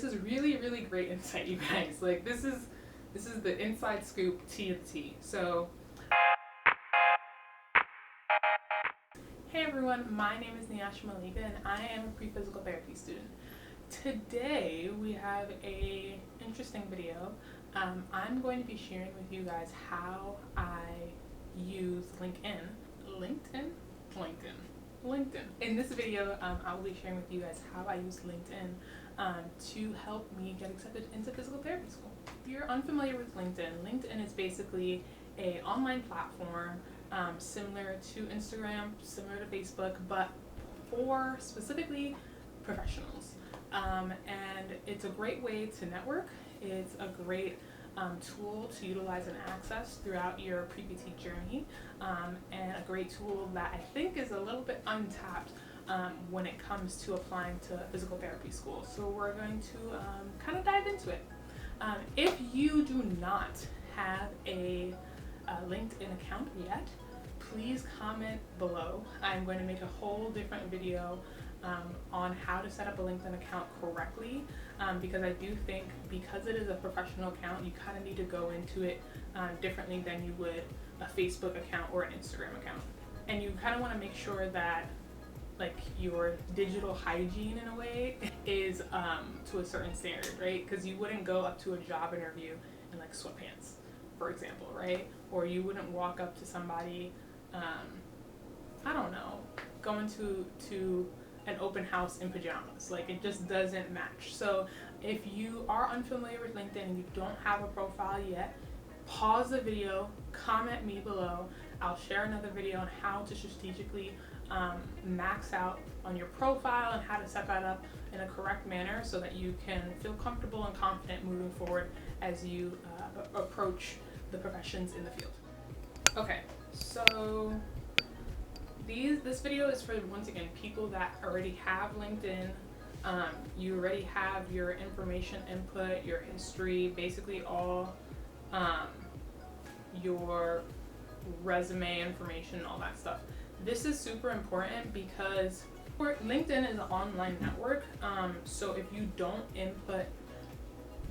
This is really great insight, you guys. Like this is the inside scoop, T of the T. So hey everyone, my name is Niasha Malika and I am a pre-physical therapy student. Today we have a interesting video. I'm going to be sharing with you guys how I use LinkedIn. In this video, I will be sharing with you guys how I use LinkedIn to help me get accepted into physical therapy school. If you're unfamiliar with LinkedIn, LinkedIn is basically an online platform similar to Instagram, similar to Facebook, but for specifically professionals. And it's a great way to network. It's a great tool to utilize and access throughout your pre-PT journey, and a great tool that I think is a little bit untapped when it comes to applying to physical therapy school. So we're going to kind of dive into it. If you do not have a LinkedIn account yet, please comment below. I'm going to make a whole different video on how to set up a LinkedIn account correctly, because I do think because it is a professional account, you kind of need to go into it differently than you would a Facebook account or an Instagram account. And you kind of want to make sure that like your digital hygiene in a way is to a certain standard, right? Because you wouldn't go up to a job interview in like sweatpants, for example, right? Or you wouldn't walk up to somebody, I don't know, going to an open house in pajamas. Like it just doesn't match. So if you are unfamiliar with LinkedIn and you don't have a profile yet, pause the video, comment me below. I'll share another video on how to strategically max out on your profile and how to set that up in a correct manner so that you can feel comfortable and confident moving forward as you approach the professions in the field. Okay, so this video is for, once again, people that already have LinkedIn. You already have your information input, your history, basically all your resume information, all that stuff. This is super important because LinkedIn is an online network, so if you don't input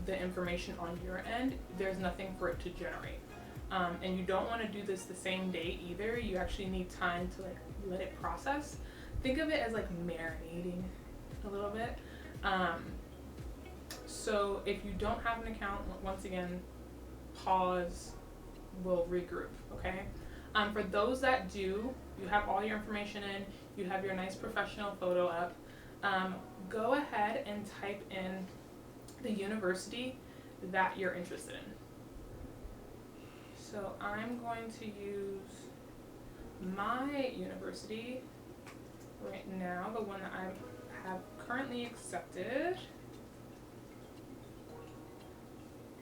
the information on your end, there's nothing for it to generate. And you don't want to do this the same day either. You actually need time to like let it process. Think of it as like marinating a little bit. So if you don't have an account, once again, pause, we'll regroup, okay? For those that do, you have all your information in, you have your nice professional photo up, go ahead and type in the university that you're interested in. So I'm going to use my university right now, the one that I have currently accepted.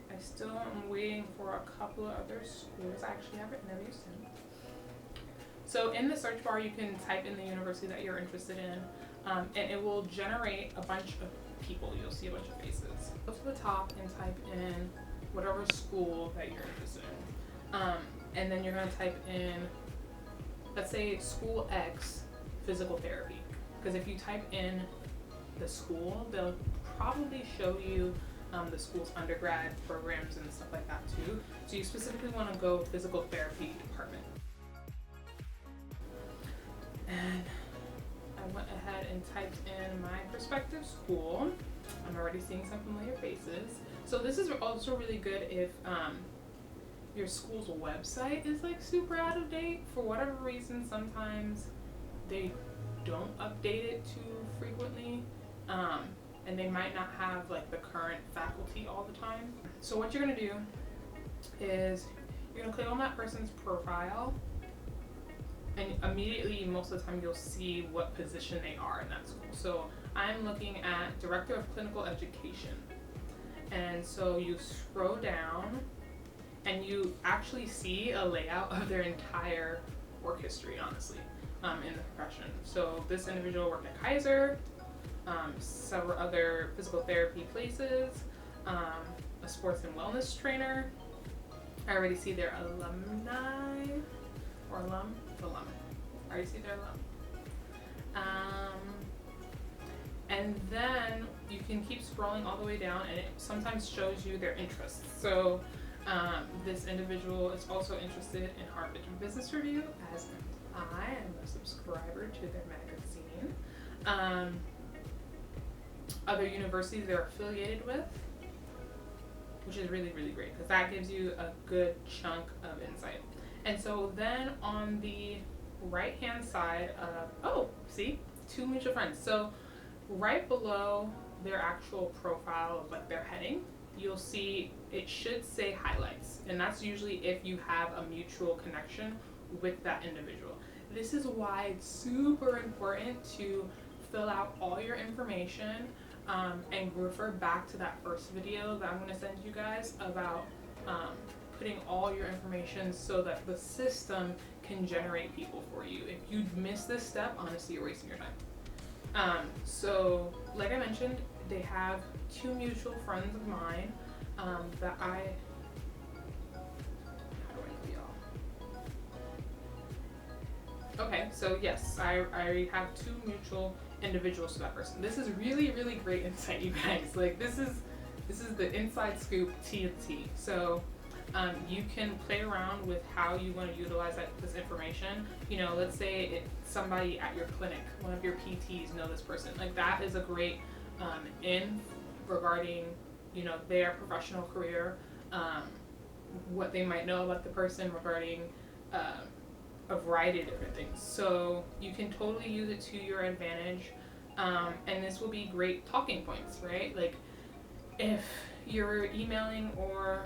I still am waiting for a couple of other schools. I actually have interviews soon. So in the search bar, you can type in the university that you're interested in, and it will generate a bunch of people. You'll see a bunch of faces. Go to the top and type in whatever school that you're interested in. And then you're going to type in, let's say, school X physical therapy. Because if you type in the school, they'll probably show you the school's undergrad programs and stuff like that too. So you specifically want to go physical therapy department. And I went ahead and typed in my prospective school. I'm already seeing some familiar faces. So this is also really good if your school's website is like super out of date. For whatever reason, sometimes they don't update it too frequently. And they might not have like the current faculty all the time. So what you're gonna do is you're gonna click on that person's profile, and immediately, most of the time, you'll see what position they are in that school. So I'm looking at Director of Clinical Education. And so you scroll down and you actually see a layout of their entire work history, honestly, in the profession. So this individual worked at Kaiser, several other physical therapy places, a sports and wellness trainer. I already see their alumni or alum. I already see their alum. And then you can keep scrolling all the way down, and it sometimes shows you their interests. So this individual is also interested in Harvard Business Review, as I am a subscriber to their magazine. Other universities they're affiliated with, which is really, really great because that gives you a good chunk of insight. And so then on the right hand side of, see, 2 mutual friends. So right below their actual profile of like their heading, you'll see it should say highlights, and that's usually if you have a mutual connection with that individual. This is why it's super important to fill out all your information and refer back to that first video that I'm going to send you guys about putting all your information so that the system can generate people for you. If you miss this step, honestly, you're wasting your time. So like I mentioned, they have 2 mutual friends of mine that how do I know y'all? Okay, so yes, I have 2 mutual individuals to that person. This is really, really great insight, you guys. Like this is the inside scoop T of T. So you can play around with how you want to utilize this information. You know, let's say it's somebody at your clinic, one of your PTs know this person. Like that is a great in regarding, you know, their professional career, what they might know about the person regarding a variety of different things. So you can totally use it to your advantage, and this will be great talking points, right? Like if you're emailing or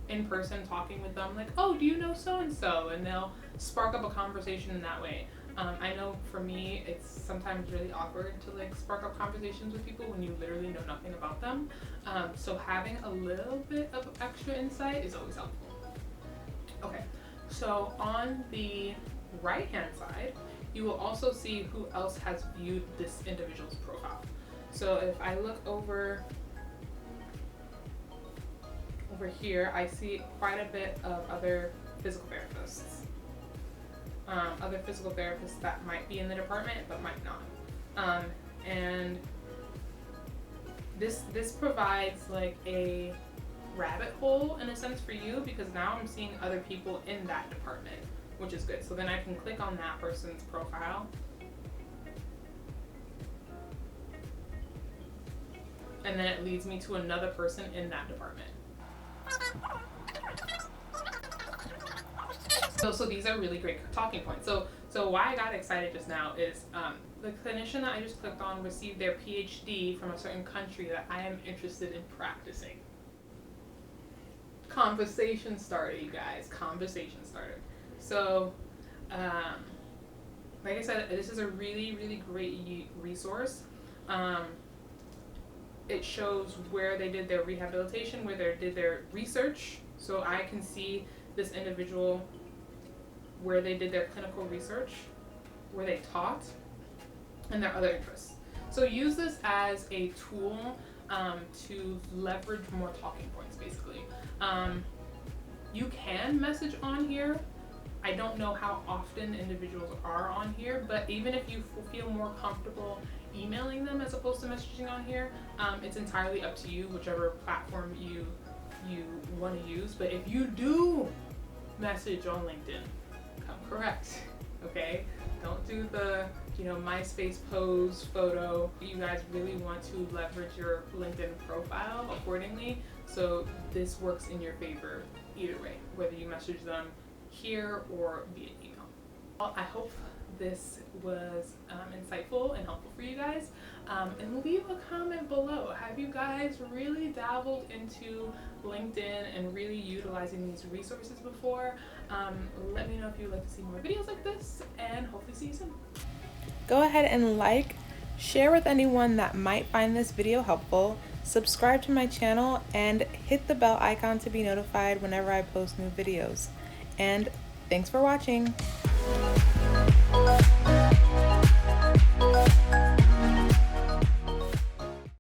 in person talking with them, like, oh, do you know so and so, and they'll spark up a conversation in that way. I know for me it's sometimes really awkward to like spark up conversations with people when you literally know nothing about them, so having a little bit of extra insight is always helpful. Okay, so on the right hand side you will also see who else has viewed this individual's profile. So if I look over here, I see quite a bit of other physical therapists. Other physical therapists that might be in the department but might not. And this provides like a rabbit hole in a sense for you, because now I'm seeing other people in that department, which is good. So then I can click on that person's profile and then it leads me to another person in that department. So these are really great talking points. So why I got excited just now is the clinician that I just clicked on received their PhD from a certain country that I am interested in practicing. Conversation starter, you guys. Conversation starter. So, like I said, this is a really, really great resource. It shows where they did their rehabilitation, where they did their research. So I can see this individual where they did their clinical research, where they taught, and their other interests. So use this as a tool to leverage more talking points, basically. You can message on here. I don't know how often individuals are on here, but even if you feel more comfortable emailing them as opposed to messaging on here, it's entirely up to you, whichever platform you want to use. But if you do message on LinkedIn, come correct, okay? Don't do the, MySpace pose photo. You guys really want to leverage your LinkedIn profile accordingly, so this works in your favor either way, whether you message them here or via email. Well, I hope this was insightful and helpful for you guys, and leave a comment below. Have you guys really dabbled into LinkedIn and really utilizing these resources before? Let me know if you would like to see more videos like this, and hopefully see you soon. Go ahead and share with anyone that might find this video helpful, subscribe to my channel, and hit the bell icon to be notified whenever I post new videos. And thanks for watching.